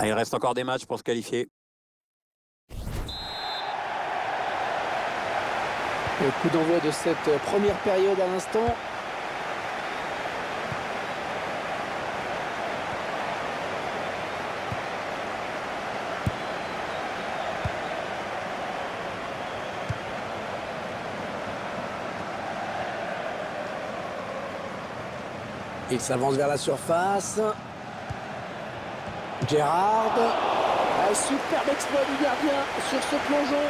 Ah, il reste encore des matchs pour se qualifier. Le coup d'envoi de cette première période à l'instant. Il s'avance vers la surface. Gérard. Un superbe exploit du gardien sur ce plongeon.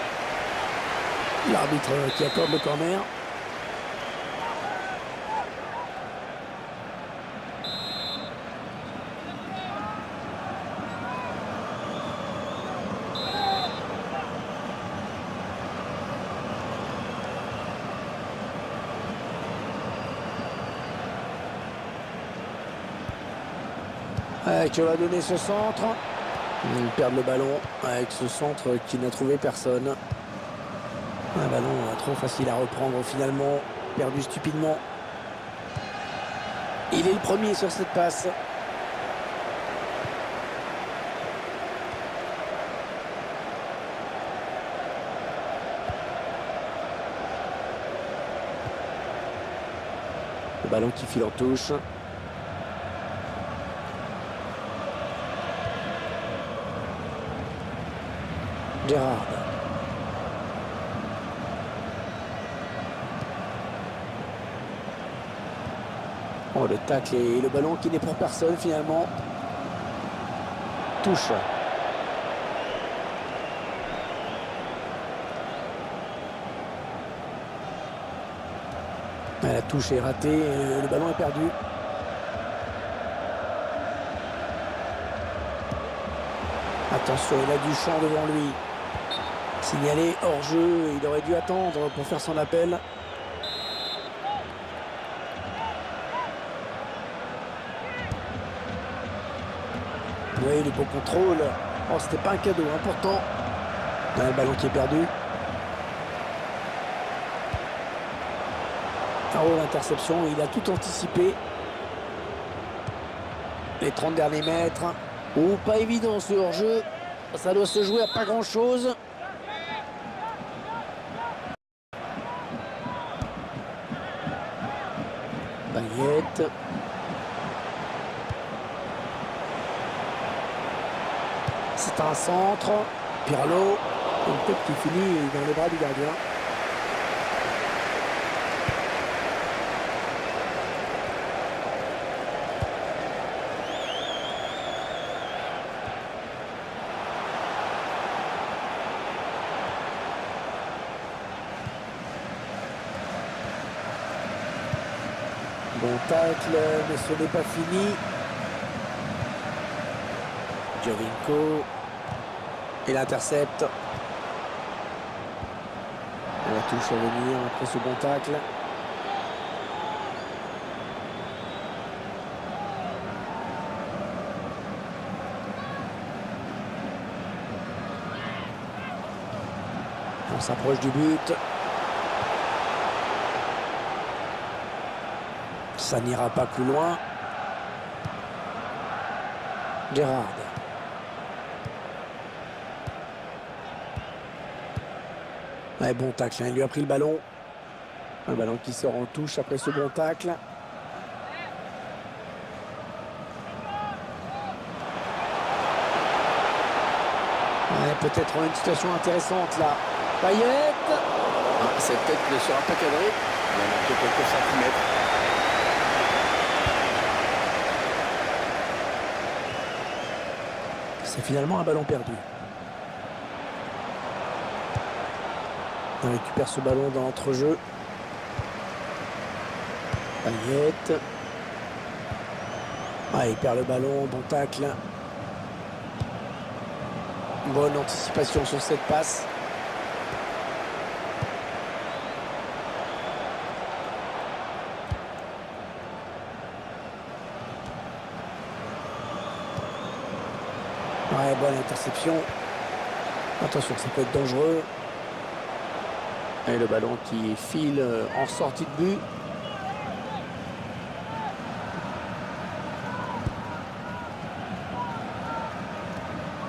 L'arbitre qui accorde le corner. Qui va donner ce centre. Ils perdent le ballon avec ce centre qui n'a trouvé personne. Un ballon trop facile à reprendre finalement, perdu stupidement. Il est le premier sur cette passe. Le ballon qui file en touche. Gérard. Oh, le tacle et le ballon qui n'est pour personne finalement. Touche. La touche est ratée et le ballon est perdu. Attention, il a du champ devant lui. Signalé hors jeu, il aurait dû attendre pour faire son appel. Oui, le beau contrôle. Oh, c'était pas un cadeau, pourtant. Le ballon qui est perdu. Oh, l'interception, il a tout anticipé. Les 30 derniers mètres. Oh, pas évident ce hors-jeu. Ça doit se jouer à pas grand-chose. Baguette. C'est un centre. Pirlo. Une tête qui finit dans les bras du gardien. Bon tacle, mais ce n'est pas fini. Giovinco. Il intercepte. La touche à venir après ce bon tacle. On s'approche du but. Ça n'ira pas plus loin. Gérard. Ouais, bon tacle, il lui a pris le ballon. Un ballon qui sort en touche après ce bon tacle. Ouais, peut-être une situation intéressante là. Payet. Cette tête ne sera pas cadrée. Il a manqué quelques centimètres. C'est finalement un ballon perdu. On récupère ce ballon dans l'entrejeu. Payet. Ah, il perd le ballon, bon tacle. Bonne anticipation sur cette passe. Ouais, bonne interception. Attention, ça peut être dangereux. Et le ballon qui file en sortie de but.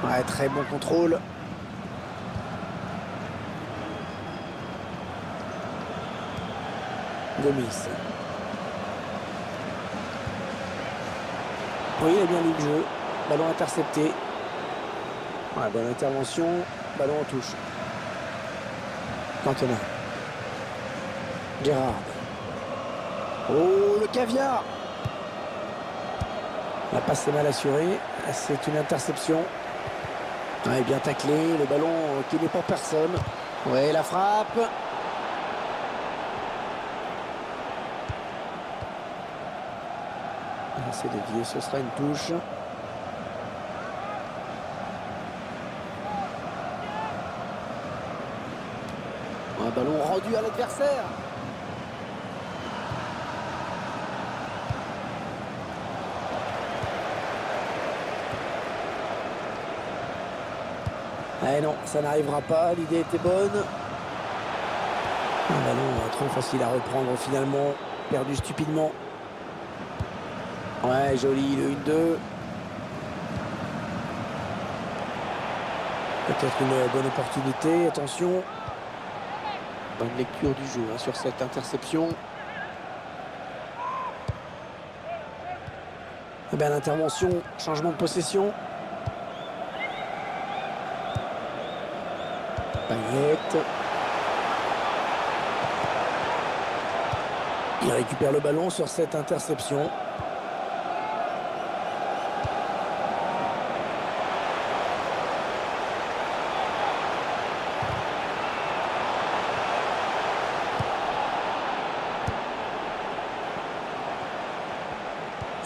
Ouais, très bon contrôle. Gomis. Oui, il a bien lu le jeu. Ballon intercepté. Ouais, bonne intervention. Ballon en touche. Cantona. Gérard. Oh, le caviar! La passe est mal assurée. C'est une interception. Ouais, bien taclé. Le ballon qui n'est pour personne. Ouais, la frappe. C'est dévié, ce sera une touche. Un ballon rendu à l'adversaire. Eh non, ça n'arrivera pas, l'idée était bonne. Un ballon trop facile à reprendre finalement, perdu stupidement. Ouais, joli, le 1-2. Peut-être une bonne opportunité, attention. Bonne lecture du jeu hein, sur cette interception. Eh bien, l'intervention, changement de possession. Payet. Il récupère le ballon sur cette interception.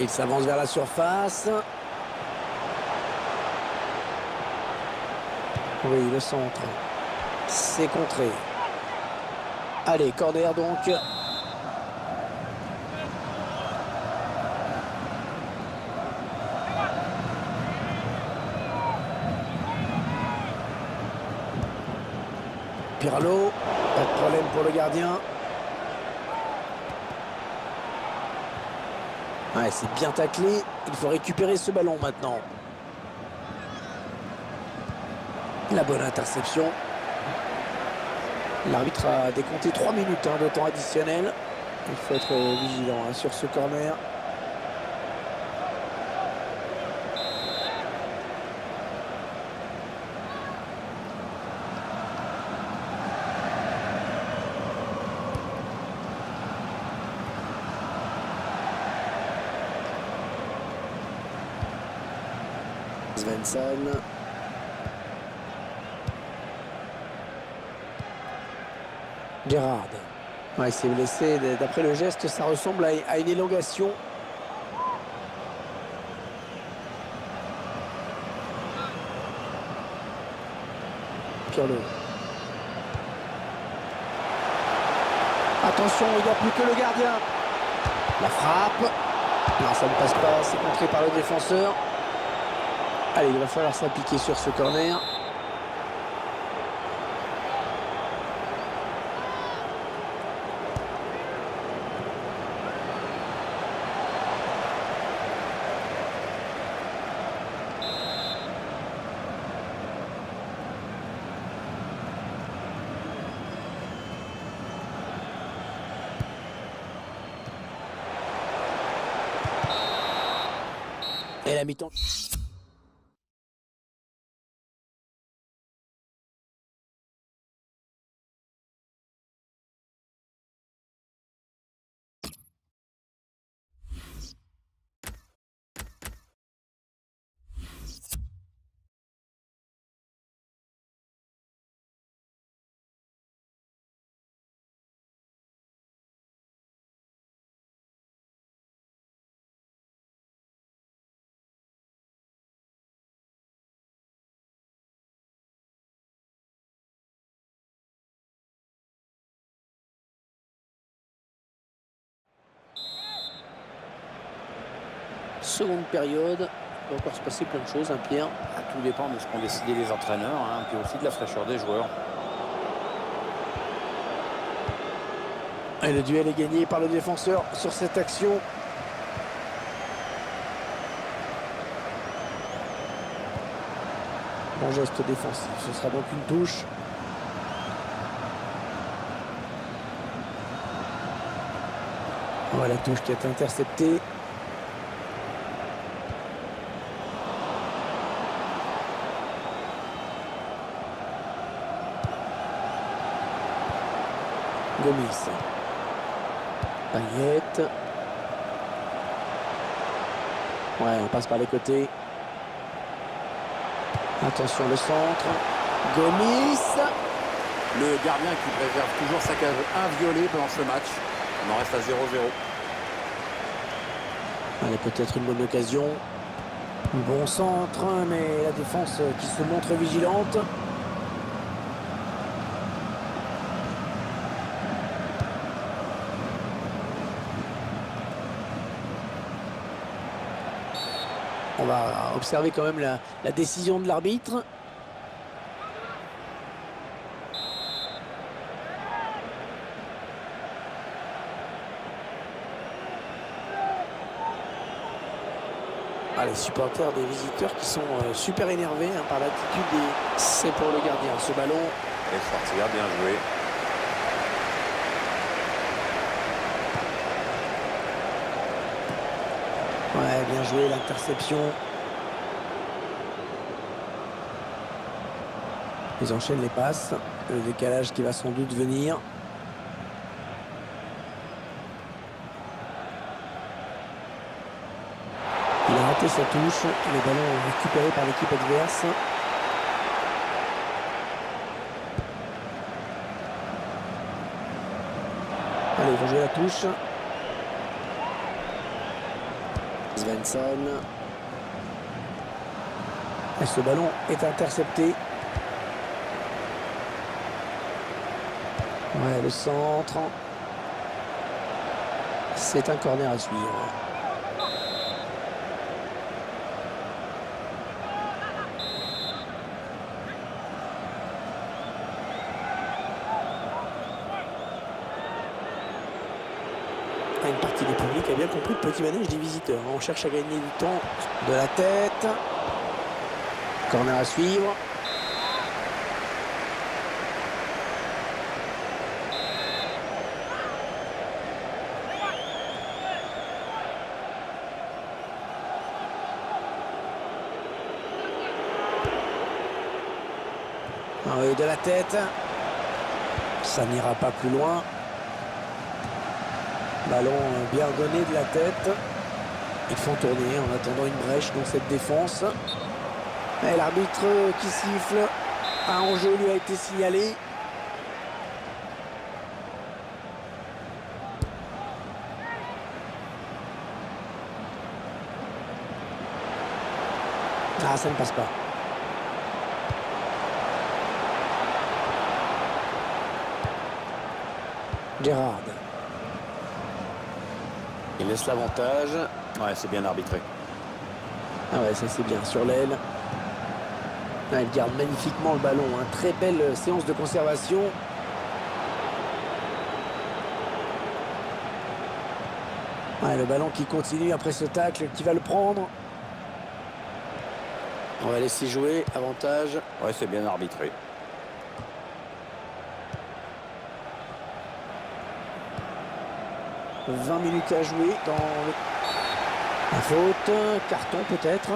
Il s'avance vers la surface. Oui, le centre. C'est contré. Allez, corner donc. Pirlo, pas de problème pour le gardien. Ouais, c'est bien taclé. Il faut récupérer ce ballon maintenant. La bonne interception. L'arbitre a décompté 3 minutes de temps additionnel. Il faut être vigilant sur ce corner. Svensson. Gérard. Ouais, il s'est blessé. D'après le geste, ça ressemble à une élongation. Pirlo. Attention, il n'y a plus que le gardien. La frappe. Non, ça ne passe pas. C'est contré par le défenseur. Allez, il va falloir s'appliquer sur ce corner. Et la mi-temps. Seconde période. Il peut encore se passer plein de choses, hein, Pierre. Tout dépend de ce qu'ont décidé les entraîneurs, hein, puis aussi de la fraîcheur des joueurs. Et le duel est gagné par le défenseur sur cette action. Bon geste défensif. Ce sera donc une touche. Voilà la touche qui est interceptée. Gomis. Payet. Ouais, on passe par les côtés. Attention, le centre. Gomis. Le gardien qui préserve toujours sa cage inviolée pendant ce match. On en reste à 0-0. Allez, peut-être une bonne occasion. Bon centre, mais la défense qui se montre vigilante. On va observer quand même la décision de l'arbitre. Ah, les supporters des visiteurs qui sont super énervés par l'attitude des... C'est pour le gardien, ce ballon. Et sortir, bien joué. Ouais, bien joué, l'interception. Ils enchaînent les passes. Le décalage qui va sans doute venir. Il a raté sa touche. Le ballon est récupéré par l'équipe adverse. Allez, ils vont jouer la touche. Svensson. Et ce ballon est intercepté. Ouais, le centre. C'est un corner à suivre. Une partie du public a bien compris le petit manège des visiteurs. On cherche à gagner du temps de la tête. Corner à suivre. Ah oui, de la tête. Ça n'ira pas plus loin. Ballon bien donné de la tête. Ils font tourner en attendant une brèche dans cette défense. Et l'arbitre qui siffle. Un enjeu lui a été signalé. Ah, ça ne passe pas. Gérard. Il laisse l'avantage. Ouais, c'est bien arbitré. Ah ouais, ça c'est bien sur l'aile. Ah, il garde magnifiquement le ballon. Hein. Très belle séance de conservation. Ah, le ballon qui continue après ce tacle, qui va le prendre. On va laisser jouer. Avantage. Ouais, c'est bien arbitré. « 20 minutes à jouer dans la faute, carton peut-être.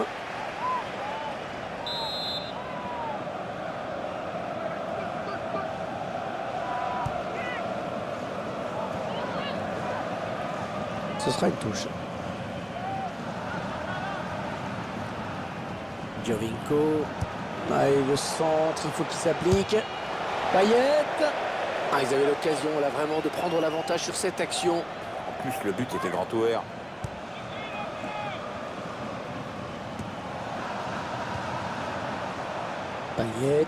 Ce sera une touche. Giovinco. Allez, le centre, il faut qu'il s'applique. Payet. Ah, ils avaient l'occasion là vraiment de prendre l'avantage sur cette action. En plus, le but était grand ouvert. Payet.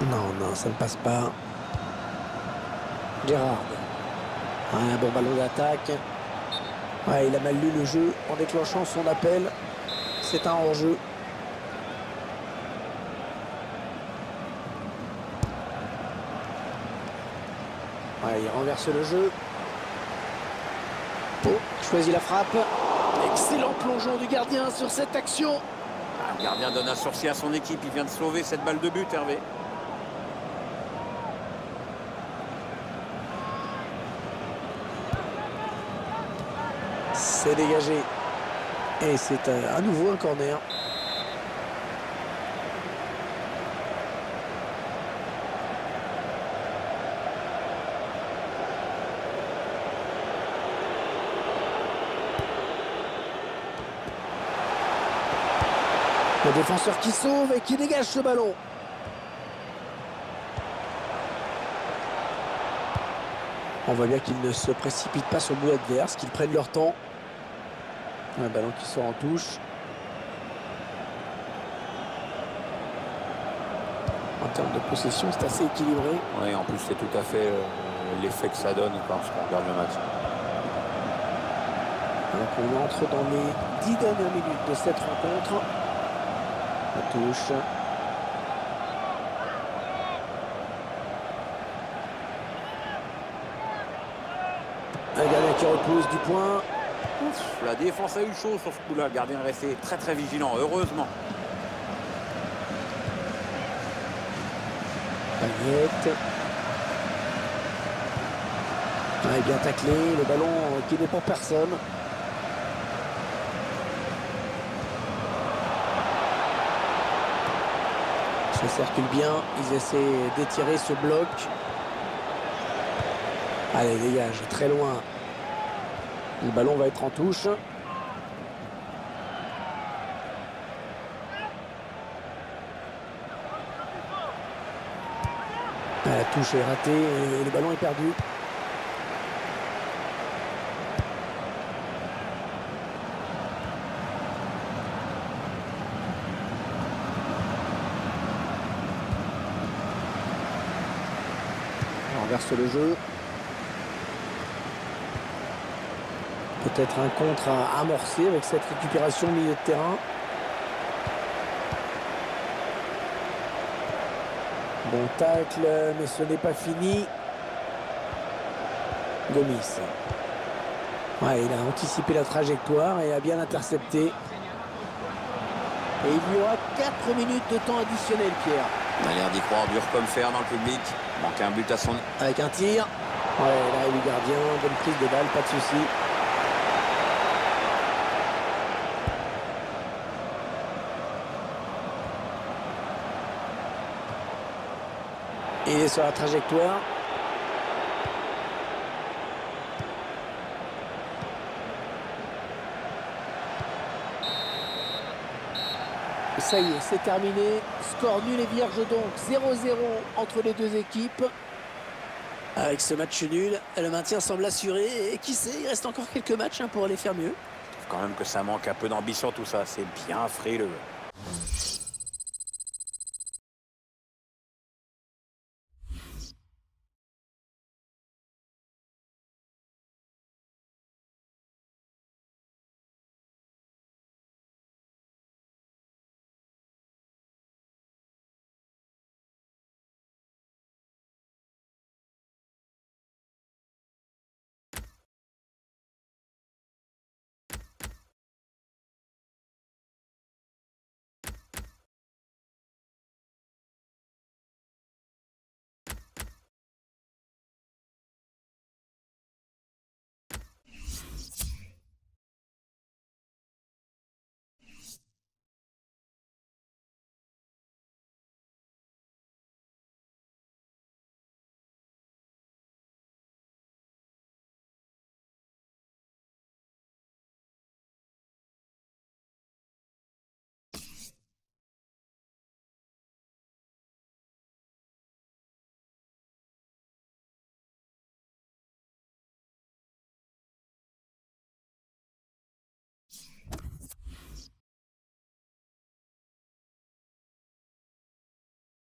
Non, ça ne passe pas. Gérard. Un bon ballon d'attaque. Ouais, il a mal lu le jeu en déclenchant son appel. C'est un hors-jeu. Ouais, il renverse le jeu. Oh, il choisit la frappe. Excellent plongeon du gardien sur cette action. Ah, Le gardien donne un sursis à son équipe. Il vient de sauver cette balle de but, Hervé. C'est dégagé. Et c'est à nouveau un corner. Le défenseur qui sauve et qui dégage ce ballon. On voit bien qu'ils ne se précipitent pas sur le but adverse, qu'ils prennent leur temps. Un ballon qui sort en touche. En termes de possession, c'est assez équilibré. Oui, en plus, c'est tout à fait l'effet que ça donne quand on regarde le match. Donc on entre dans les 10 dernières minutes de cette rencontre. La touche. Un gardien qui repousse du point. La défense a eu chaud sur ce coup-là. Le gardien est resté très très vigilant, heureusement. Payette. Ouais, bien taclé. Le ballon qui n'est pour personne. Ça circule bien. Ils essaient d'étirer ce bloc. Allez, dégage, très loin. Le ballon va être en touche. La touche est ratée et le ballon est perdu. On renverse le jeu. Peut-être un contre à amorcer avec cette récupération au milieu de terrain. Bon tacle, mais ce n'est pas fini. Gomis. Ouais, il a anticipé la trajectoire et a bien intercepté. Et il y aura 4 minutes de temps additionnel, Pierre. On a l'air d'y croire dur comme fer dans le public. Manque un but à son... Avec un tir. Ouais, là, le gardien, bonne prise de balle, pas de souci. Il est sur la trajectoire. Ça y est, c'est terminé. Score nul et vierge donc. 0-0 entre les deux équipes. Avec ce match nul, le maintien semble assuré. Et qui sait, il reste encore quelques matchs pour aller faire mieux. Quand même que ça manque un peu d'ambition tout ça. C'est bien frileux.